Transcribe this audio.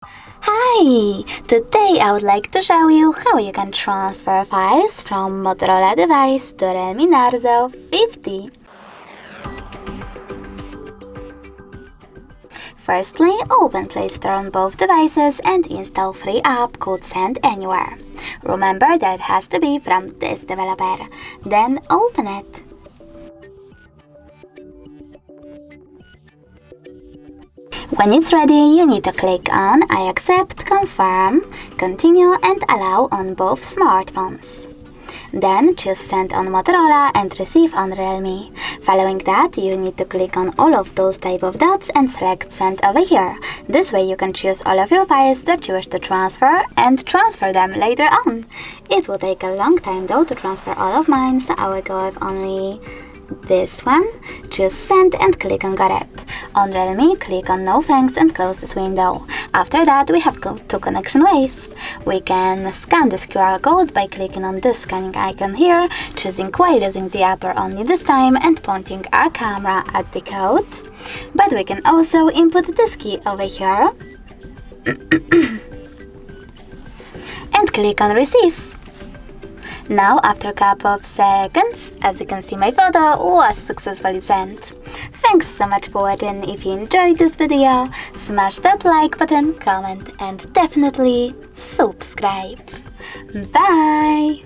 Hi! Today I would like to show you how you can transfer files from Motorola Device to REALME Narzo 50. Firstly, open Play Store on both devices and install free app called Send Anywhere. Remember that it has to be from this developer. Then open it. When it's ready, you need to click on I accept, confirm, continue and allow on both smartphones. Then choose Send on Motorola and Receive on Realme. Following that, you need to click on all of those type of dots and select Send over here. This way you can choose all of your files that you wish to transfer and transfer them later on. It will take a long time though to transfer all of mine, so I will go with only this one. Choose Send and click on Got It. On Realme, click on No Thanks and close this window. After that, we have two connection ways. We can scan this QR code by clicking on this scanning icon here, choosing while using the upper only this time and pointing our camera at the code. But we can also input this key over here and click on Receive. Now, after a couple of seconds, as you can see, my photo was successfully sent. Thanks so much for watching. If you enjoyed this video, smash that like button, comment and definitely subscribe. Bye!